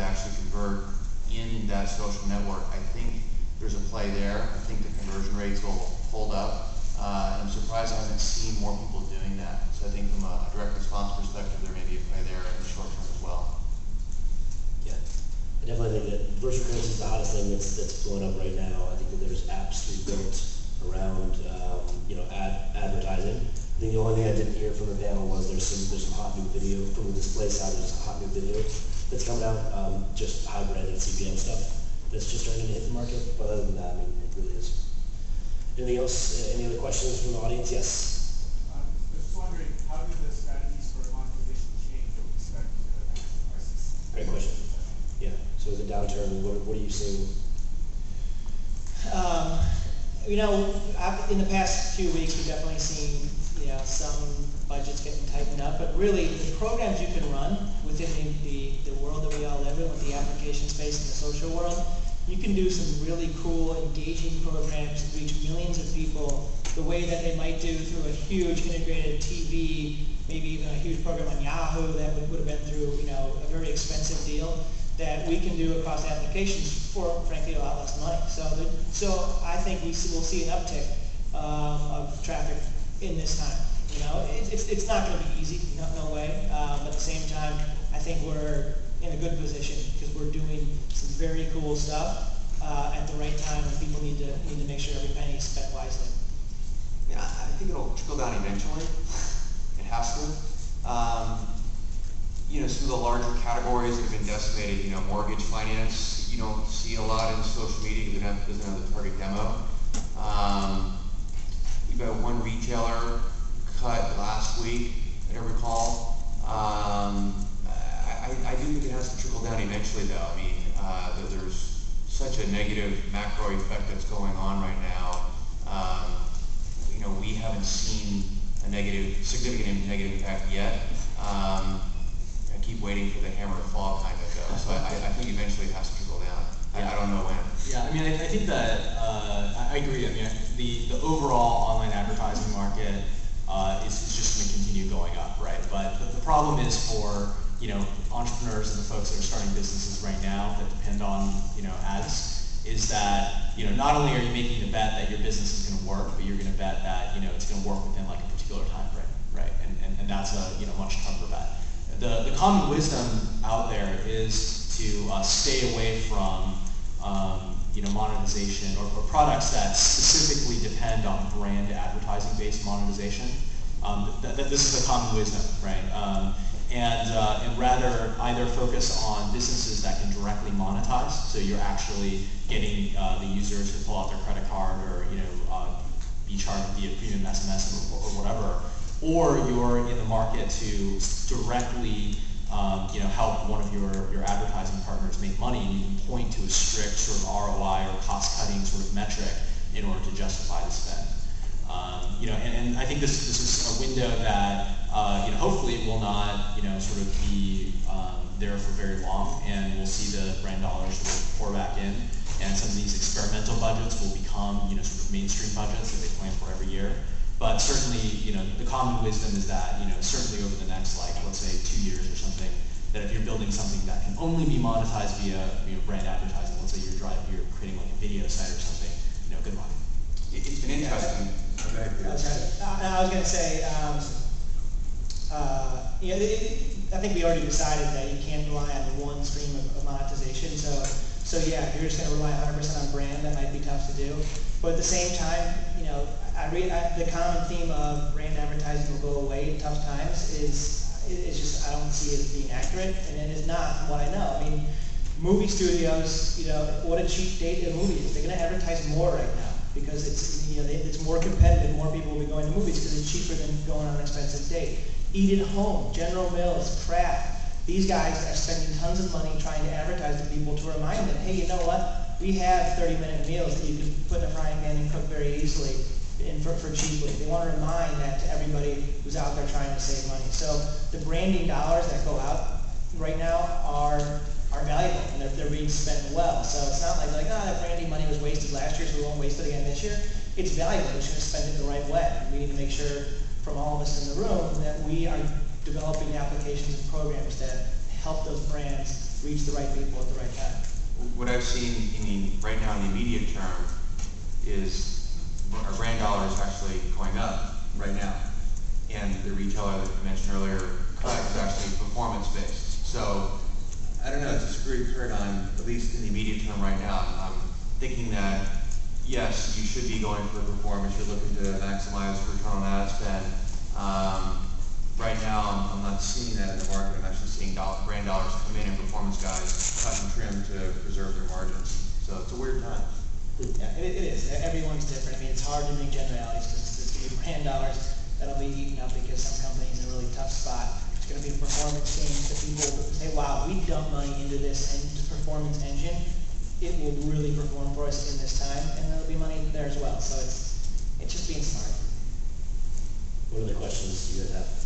actually convert in that social network. I think there's a play there. I think the conversion rates will hold up. I'm surprised I haven't seen more people doing that. So I think from a direct response perspective, there may be a play there in the short term as well. Yeah, I definitely think that virtual currency is the hottest thing that's blowing up right now. I think that there's apps to be built around advertising. I think the only thing I didn't hear from the panel was there's some hot new video from the display side. There's a hot new video that's coming out, just hybrid and CPM stuff that's just starting to hit the market. But other than that, I mean, it really is. Anything else? Any other questions from the audience? Yes. I was just wondering, how do the strategies for monetization change with respect to the crisis? Great question. Yeah. So the downturn, what are you seeing? In the past few weeks, we've definitely seen some budgets getting tightened up, but really the programs you can run within the world that we all live in, with the application space and the social world, you can do some really cool, engaging programs that reach millions of people the way that they might do through a huge integrated TV, maybe even a huge program on Yahoo that would have been through a very expensive deal, that we can do across applications for, frankly, a lot less money. So I think we'll see an uptick of traffic in this time. It's not going to be easy, no way. But at the same time, I think we're in a good position because we're doing some very cool stuff at the right time, and people need to make sure every penny is spent wisely. Yeah, I think it'll trickle down eventually. It has to. Some of the larger categories that have been decimated, mortgage finance, you don't see a lot in social media because it doesn't have the target demo. We've got one retailer cut last week, I don't recall. I do think it has to trickle down eventually, though. I mean, there's such a negative macro effect that's going on right now. We haven't seen a significant negative impact yet. I keep waiting for the hammer to fall, kind of, though. So I think eventually it has to trickle down. I don't know when. Yeah, I mean, I think that I agree. I mean, the overall online advertising market is just going to continue going up, right? But the problem is for entrepreneurs and the folks that are starting businesses right now that depend on ads, is that not only are you making the bet that your business is going to work, but you're going to bet that it's going to work within like a particular time frame, right? And that's a much tougher bet. The common wisdom out there is to stay away from monetization or products that specifically depend on brand advertising-based monetization. This is the common wisdom, right? And rather either focus on businesses that can directly monetize, so you're actually getting the user to pull out their credit card or be charged via premium SMS or whatever, or you're in the market to directly help one of your advertising partners make money, and you can point to a strict sort of ROI or cost-cutting sort of metric in order to justify the spend. And I think this is a window that hopefully will not sort of be there for very long, and we'll see the brand dollars sort of pour back in, and some of these experimental budgets will become sort of mainstream budgets that they plan for every year. But certainly, the common wisdom is that, certainly over the next, let's say 2 years or something, that if you're building something that can only be monetized via brand advertising, let's say you're creating like a video site or something, good luck. It's been interesting. I was going to say, I think we already decided that you can't rely on one stream of monetization. So yeah, if you're just going to rely 100% on brand, that might be tough to do. But at the same time, the common theme of brand advertising will go away in tough times is just, I don't see it as being accurate, and it is not from what I know. I mean, movie studios, what a cheap date a movie is. They're going to advertise more right now because it's more competitive. More people will be going to movies because it's cheaper than going on an expensive date. Eat at home, General Mills, Kraft. These guys are spending tons of money trying to advertise to people to remind them, hey, you know what? We have 30-minute meals that you can put in a frying pan and cook very easily and for cheaply. They want to remind that to everybody who's out there trying to save money. So the branding dollars that go out right now are valuable, and they're being spent well. So it's not like that branding money was wasted last year, so we won't waste it again this year. It's valuable. We're just going to spend it the right way. We need to make sure from all of us in the room that we are developing applications and programs that help those brands reach the right people at the right time. What I've seen, right now in the immediate term is our brand dollar is actually going up right now. And the retailer that I mentioned earlier, cut is actually performance-based. So, I don't know, it's just very clear on, at least in the immediate term right now, I'm thinking that, yes, you should be going for performance, you're looking to maximize return on ad spend. Right now, I'm not seeing that in the market. I'm actually seeing brand dollars come in and performance guys cut and trim to preserve their margins. So it's a weird time. Yeah, it is. Everyone's different. I mean, it's hard to make generalities because there's going to be brand dollars that'll be eaten up because some company's in a really tough spot. It's going to be a performance change that people say, wow, we dump money into this performance engine. It will really perform for us in this time, and there'll be money there as well. So it's just being smart. What other questions do you guys have?